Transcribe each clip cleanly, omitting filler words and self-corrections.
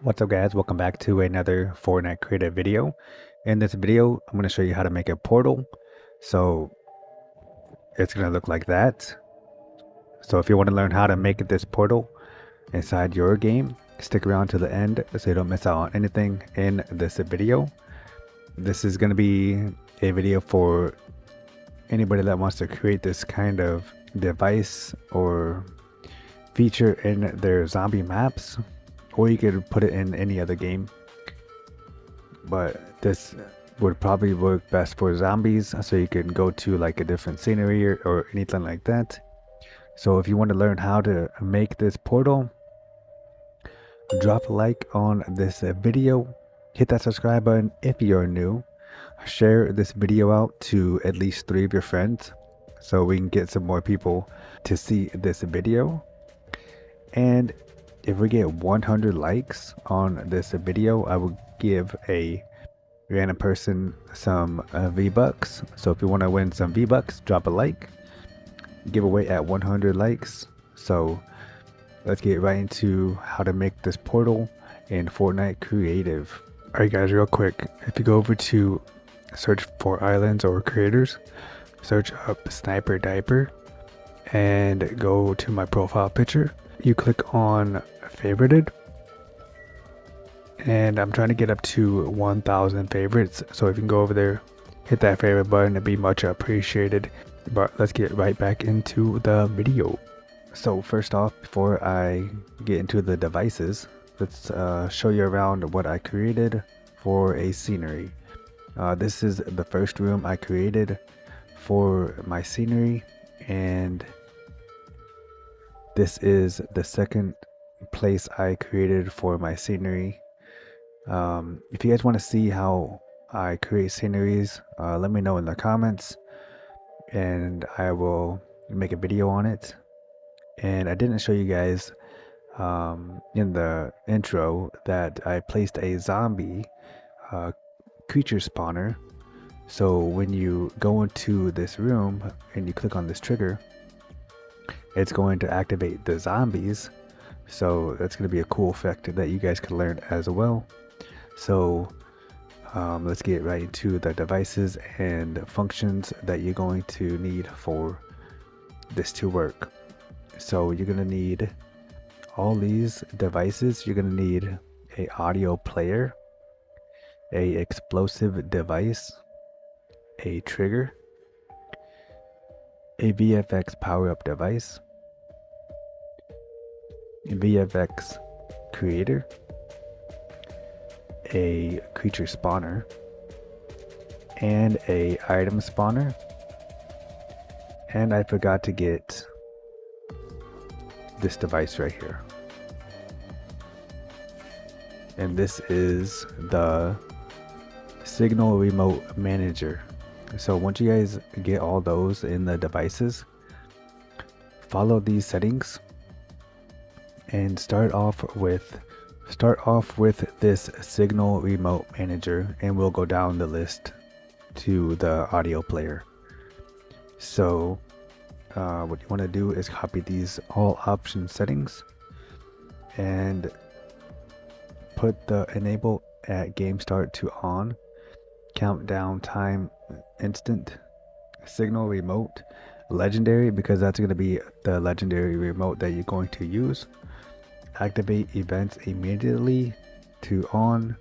What's up guys, welcome back to another Fortnite creative video. In this video, I'm going to show you how to make a portal. So it's going to look like that. So if you want to learn how to make this portal inside your game, stick around to the end so you don't miss out on anything in this video. This is going to be a video for anybody that wants to create this kind of device or feature in their zombie maps, or you could put it in any other game, but this would probably work best for zombies, so you can go to like a different scenery or anything like that. So if you want to learn how to make this portal, drop a like on this video, hit that subscribe button if you're new, share this video out to at least 3 of your friends so we can get some more people to see this video. And if we get 100 likes on this video, I will give a random person some V-Bucks. So if you want to win some V-Bucks, drop a like. Giveaway at 100 likes. So let's get right into how to make this portal in Fortnite Creative. Alright guys, real quick, if you go over to search for islands or creators, search up Sniper Diaper and go to my profile picture. You click on favorited, and I'm trying to get up to 1,000 favorites, so if you can go over there, hit that favorite button, it'd be much appreciated. But let's get right back into the video. So first off, before I get into the devices, let's show you around what I created for a scenery. This is the first room I created for my scenery, and this is the second place I created for my scenery. If you guys want to see how I create sceneries, let me know in the comments and I will make a video on it. And I didn't show you guys in the intro that I placed a zombie creature spawner. So when you go into this room and you click on this trigger, it's going to activate the zombies. So that's going to be a cool effect that you guys can learn as well. So let's get right into the devices and functions that you're going to need for this to work. So you're going to need all these devices. You're going to need a audio player, a explosive device, a trigger, a VFX power-up device, a VFX creator, a creature spawner, and a item spawner. And I forgot to get this device right here. And this is the Signal Remote Manager. So once you guys get all those in the devices, follow these settings and start off with this Signal Remote Manager, and we'll go down the list to the audio player. So what you want to do is copy these all option settings and put the enable at game start to on, countdown time instant, signal remote legendary, because that's going to be the legendary remote that you're going to use, activate events immediately to on,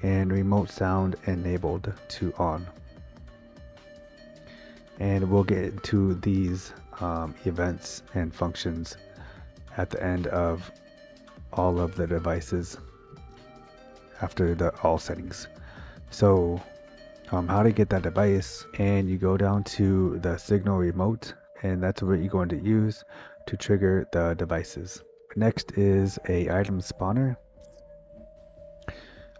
and remote sound enabled to on. And we'll get to these events and functions at the end of all of the devices after the all settings. So how to get that device, and you go down to the signal remote, and that's what you're going to use to trigger the devices. Next is a item spawner.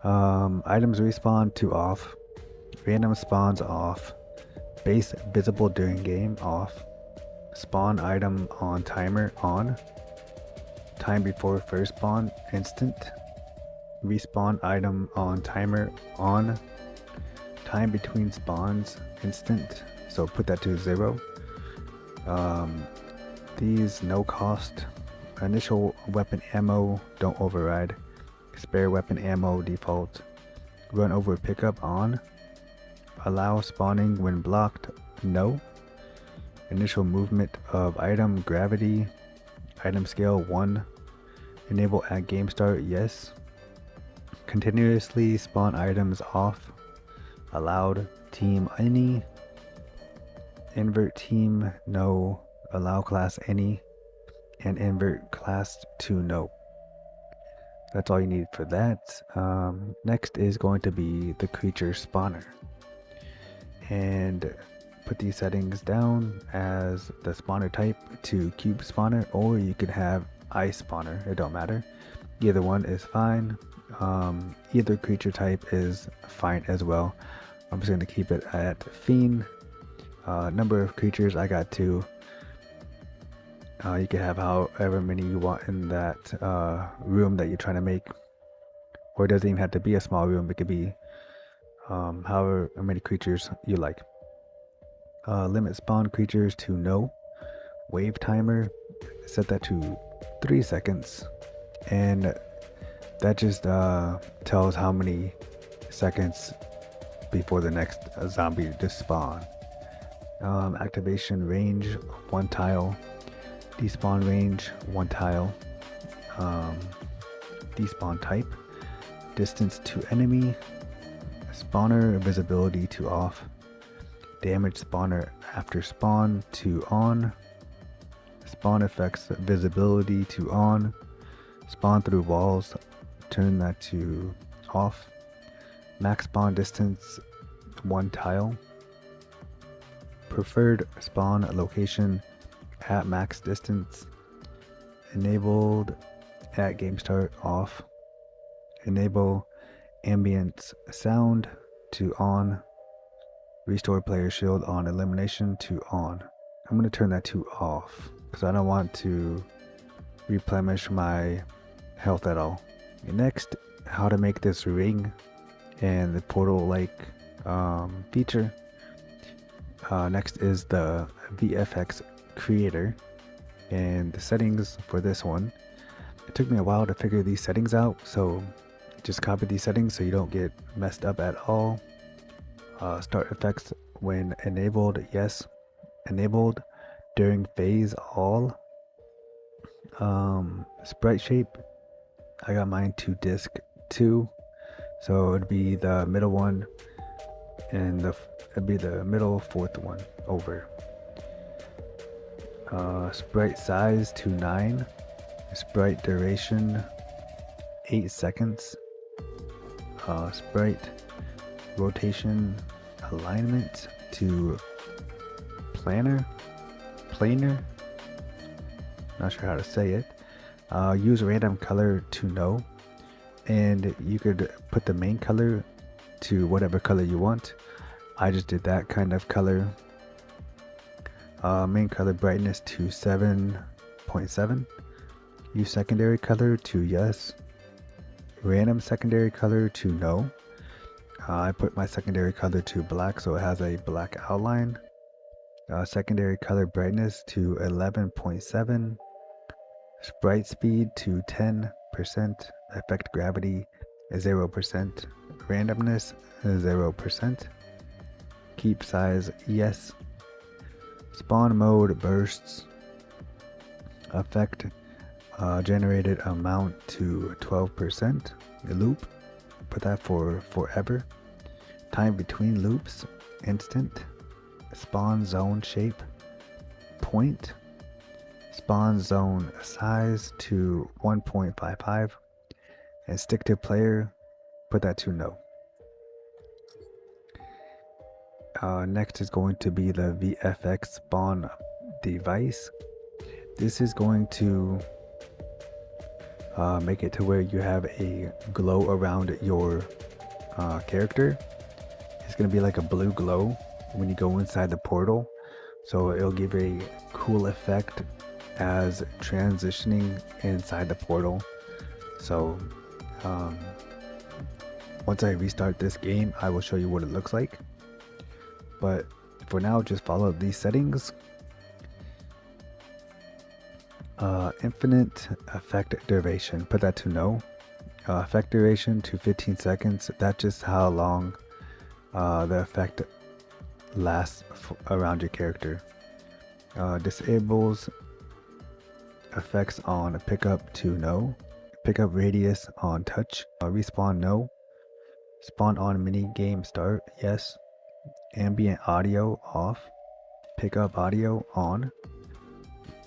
Items respawn to off, random spawns off, base visible during game off, spawn item on timer on, time before first spawn instant, respawn item on timer on, time between spawns instant, so put that to 0. These no cost, initial weapon ammo don't override, Spare weapon ammo default. Run over pickup on. Allow spawning when blocked, no. Initial movement of item, gravity. Item scale 1. Enable at game start, yes. Continuously spawn items off. Allowed. Team any. Invert team, no. Allow class any. And invert class to no. That's all you need for that. Next is going to be the creature spawner. And put these settings down as the spawner type to cube spawner, or you could have ice spawner, it don't matter. Either one is fine. Either creature type is fine as well. I'm just going to keep it at fiend. Number of creatures, I got 2. You can have however many you want in that room that you're trying to make, or it doesn't even have to be a small room. It could be however many creatures you like. Limit spawn creatures to no. Wave timer, set that to 3 seconds, and that just tells how many seconds before the next zombie to spawn. Activation range 1 tile. Despawn range 1 tile. Despawn type. Distance to enemy. Spawner visibility to off. Damage spawner after spawn to on. Spawn effects visibility to on. Spawn through walls, turn that to off. Max spawn distance 1 tile. Preferred spawn location at max distance. Enabled at game start, off. Enable ambient sound to on. Restore player shield on elimination to on. I'm going to turn that to off because I don't want to replenish my health at all. Next, how to make this ring and the portal like feature. Next is the VFX creator and the settings for this one. It took me a while to figure these settings out, so just copy these settings so you don't get messed up at all. Start effects when enabled, yes. Enabled during phase, all. Sprite shape, I got mine to disk 2, so it'd be the middle one, and it'd be the middle 4th one over. Sprite size to 9. Sprite duration 8 seconds. Sprite rotation alignment to planar, not sure how to say it. Use random color to no, and you could put the main color to whatever color you want. I just did that kind of color. Main color brightness to 7.7. Use secondary color to yes. Random secondary color to no. I put my secondary color to black so it has a black outline. Secondary color brightness to 11.7. Sprite speed to 10%. Effect gravity 0%. Randomness 0%. Keep size yes. Spawn mode bursts. Effect generated amount to 12%. Loop, put that for forever. Time between loops instant. Spawn zone shape point. Spawn zone size to 1.55, and stick to player, put that to no. Next is going to be the VFX spawn device. This is going to make it to where you have a glow around your character. It's going to be like a blue glow when you go inside the portal, so it'll give a cool effect as transitioning inside the portal. So once I restart this game, I will show you what it looks like, but for now just follow these settings. Infinite effect duration, put that to no. Effect duration to 15 seconds. That's just how long the effect lasts around your character. Disables effects on pickup to no. Pickup radius on touch. Respawn no. Spawn on mini game start yes. Ambient audio off. Pickup audio on.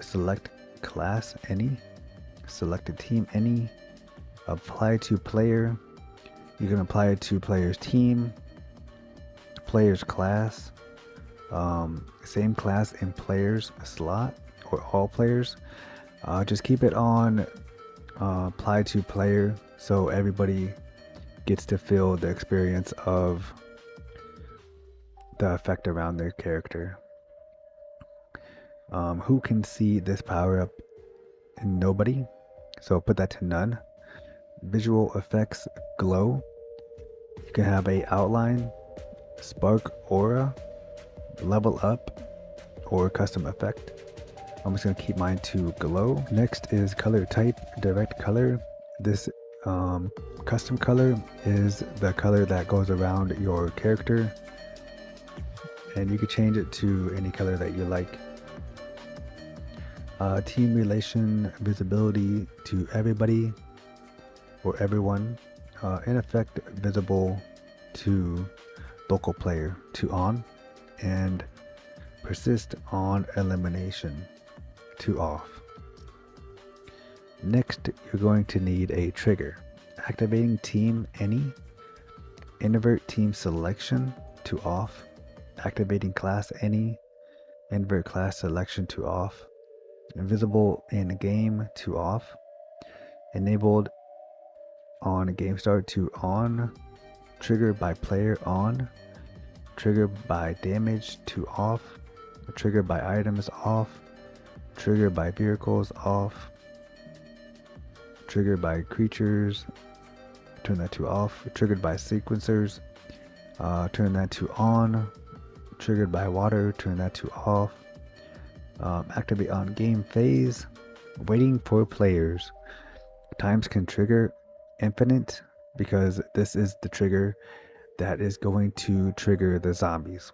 Select class any. Selected team any. Apply to player. You can apply it to player's team, player's class, same class in player's slot, or all players. Just keep it on apply to player so everybody gets to feel the experience of the effect around their character. Who can see this power up? Nobody. So put that to none. Visual effects glow. You can have a outline, spark aura, level up, or custom effect. I'm just going to keep mine to glow. Next is color type, direct color. This custom color is the color that goes around your character, and you can change it to any color that you like. Team relation visibility to everybody or everyone. In effect visible to local player to on, and persist on elimination to off. Next, you're going to need a trigger. Activating team any. Invert team selection to off. Activating class any. Invert class selection to off. Invisible in game to off. Enabled on game start to on. Triggered by player on. Triggered by damage to off. Triggered by items off. Triggered by vehicles off. Triggered by creatures, turn that to off. Triggered by sequencers, turn that to on. Triggered by water, turn that to off. Activate on game phase, waiting for players. Times can trigger infinite because this is the trigger that is going to trigger the zombies.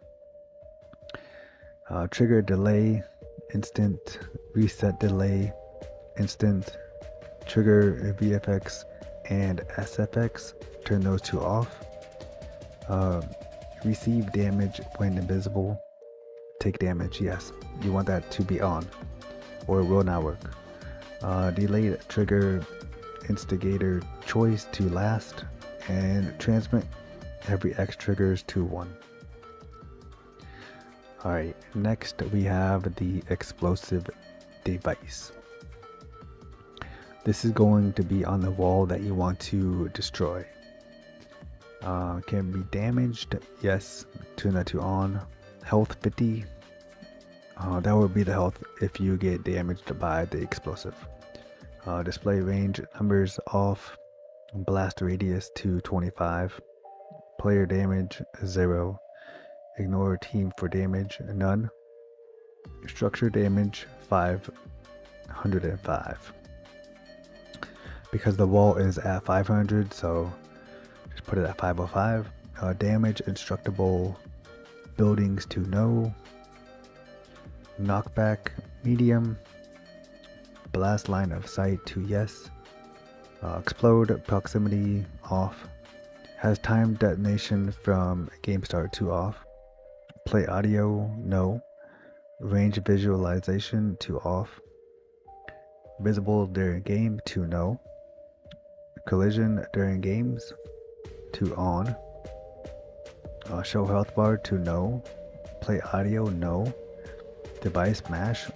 Trigger delay, instant, reset delay, instant, trigger VFX and SFX, turn those two off. Receive damage when invisible, take damage, yes, you want that to be on or it will not work. Delayed trigger instigator choice to last, and transmit every X triggers to 1. Alright, next we have the explosive device. This is going to be on the wall that you want to destroy. Can be damaged, yes, turn that to on. Health 50, that would be the health if you get damaged by the explosive. Display range numbers off. Blast radius to 25. Player damage 0. Ignore team for damage none. Structure damage 505. Because the wall is at 500, so just put it at 505. Damage instructable buildings to no. Knockback medium. Blast line of sight to yes. Explode proximity off. Has time detonation from game start to off. Play audio no. Range visualization to off. Visible during game to no. Collision during games to on. Show health bar to no. Play audio no. Device mash,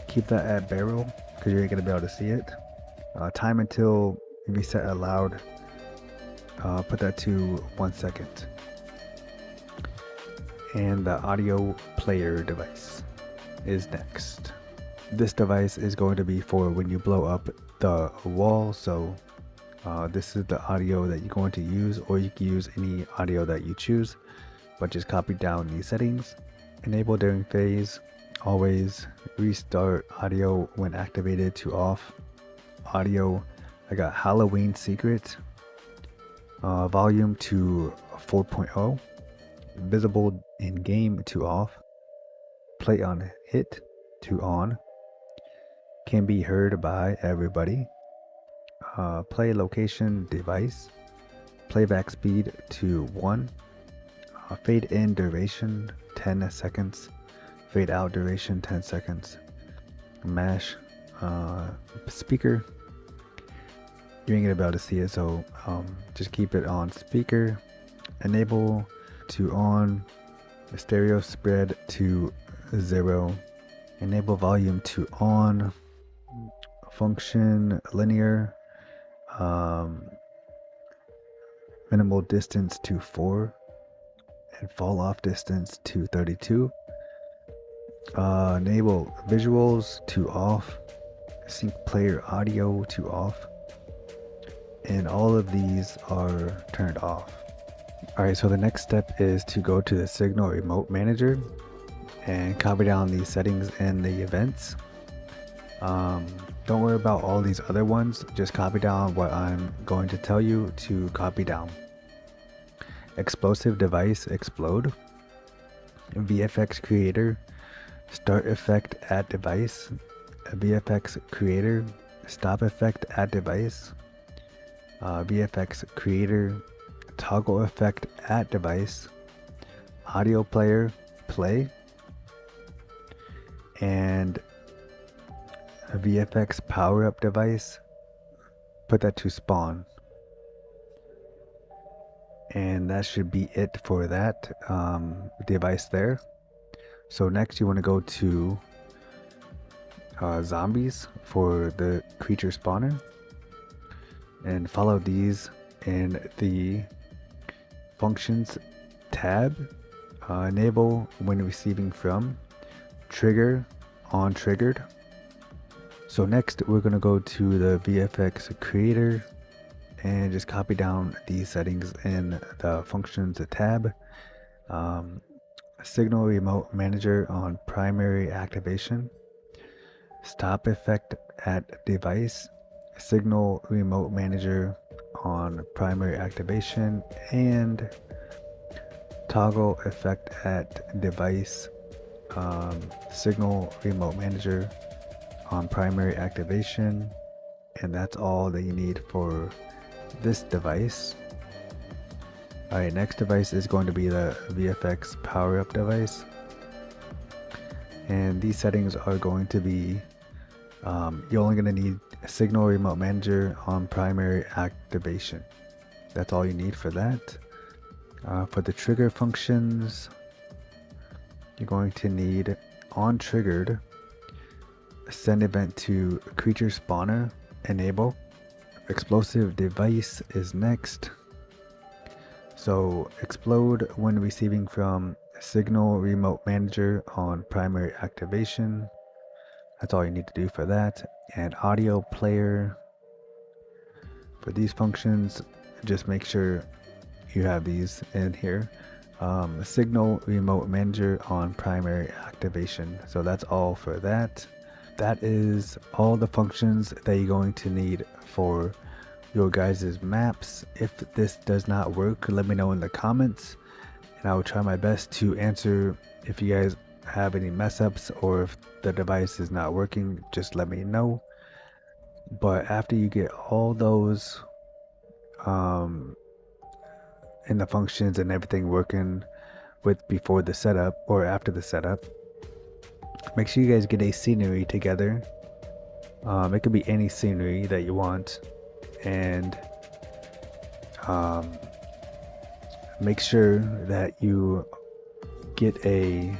keep that at barrel because you ain't gonna be able to see it. Time until reset allowed, put that to 1 second. And the audio player device is next. This device is going to be for when you blow up the wall, so this is the audio that you're going to use, or you can use any audio that you choose, but just copy down these settings. Enable during phase, always. Restart audio when activated to off. Audio I got Halloween Secret, volume to 4.0, visible in game to off, play on hit to on, can be heard by everybody, play location device, playback speed to 1, fade in duration 10 seconds, fade out duration 10 seconds, mash speaker. You ain't gonna be able to see it, so just keep it on speaker, enable to on, stereo spread to 0, enable volume to on, function linear, minimal distance to 4, and fall off distance to 32. Enable visuals to off, sync player audio to off, and all of these are turned off. Alright, so the next step is to go to the Signal Remote Manager and copy down these settings in the events. Don't worry about all these other ones, just copy down what I'm going to tell you to copy down. Explosive device explode, VFX creator, start effect at device, VFX creator, stop effect at device, VFX creator, toggle effect at device, audio player play, and a VFX power up device, put that to spawn. And that should be it for that device there. So next you want to go to zombies for the creature spawner and follow these in the functions tab. Enable when receiving from, trigger on triggered. So next we're going to go to the VFX creator and just copy down these settings in the functions tab. Signal remote manager on primary activation, stop effect at device, signal remote manager on primary activation, and toggle effect at device, signal remote manager on primary activation. And that's all that you need for this device. Alright, next device is going to be the VFX power up device, and these settings are going to be you're only going to need a signal remote manager on primary activation. That's all you need for that. For the trigger functions, you're going to need on triggered, send event to creature spawner, enable. Explosive device is next. So explode when receiving from signal remote manager on primary activation. That's all you need to do for that. And audio player, for these functions, just make sure you have these in here. Signal remote manager on primary activation. So that's all for that. That is all the functions that you're going to need for your guys' maps. If this does not work, let me know in the comments, and I will try my best to answer. If you guys have any mess ups or if the device is not working, just let me know. But after you get all those in the functions and everything working with before the setup or after the setup, make sure you guys get a scenery together. It could be any scenery that you want, and make sure that you get a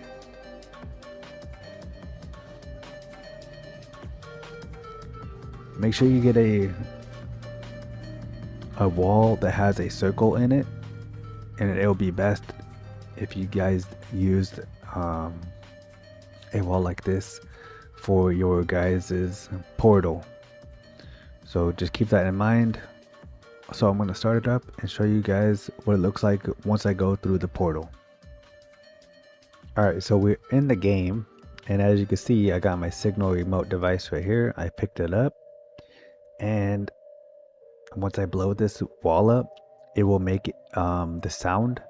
wall that has a circle in it, and it'll be best if you guys used a wall like this for your guys's portal. So just keep that in mind. So I'm going to start it up and show you guys what it looks like once I go through the portal. Alright, so we're in the game, and as you can see, I got my signal remote device right here. I picked it up, and Once I blow this wall up, it will make the sound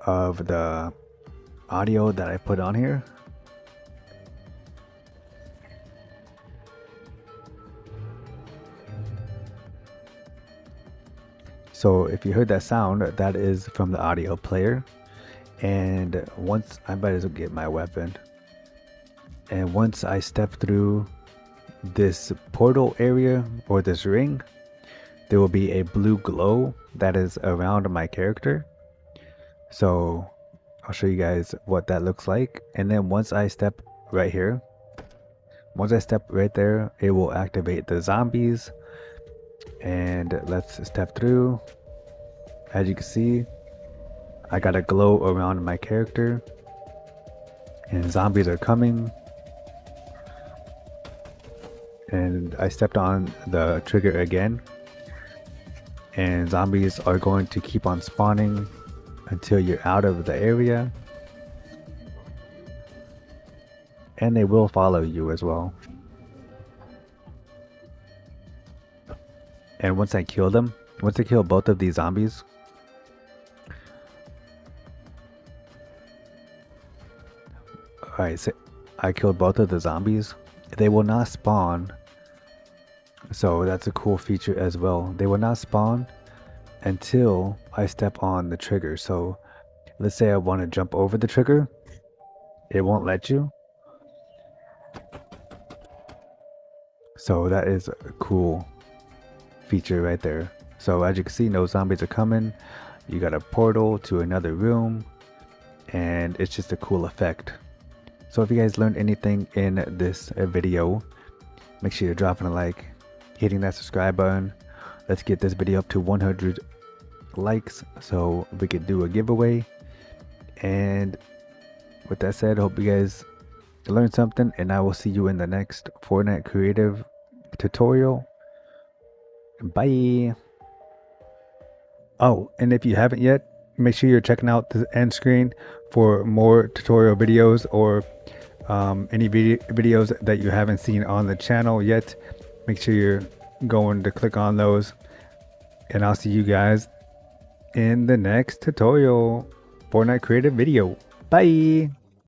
of the audio that I put on here. So if you heard that sound, that is from the audio player. And once I might as well get my weapon. And once I step through this portal area or this ring, there will be a blue glow that is around my character. So I'll show you guys what that looks like. And then once I step right here, once I step right there, it will activate the zombies. And let's step through. As you can see, I got a glow around my character. And zombies are coming. And I stepped on the trigger again. And zombies are going to keep on spawning until you're out of the area. And they will follow you as well. And once I kill them, once I kill both of these zombies, alright, so I killed both of the zombies. They will not spawn. So that's a cool feature as well. They will not spawn until I step on the trigger. So let's say I want to jump over the trigger. It won't let you. So that is a cool feature right there. So as you can see, no zombies are coming. You got a portal to another room. And it's just a cool effect. So if you guys learned anything in this video, make sure you're dropping a like, hitting that subscribe button. Let's get this video up to 100 likes so we could do a giveaway. And with that said, hope you guys learned something, and I will see you in the next Fortnite creative tutorial. Bye. Oh, and if you haven't yet, make sure you're checking out the end screen for more tutorial videos or any videos that you haven't seen on the channel yet. Make sure you're going to click on those, and I'll see you guys in the next tutorial Fortnite creative video. Bye.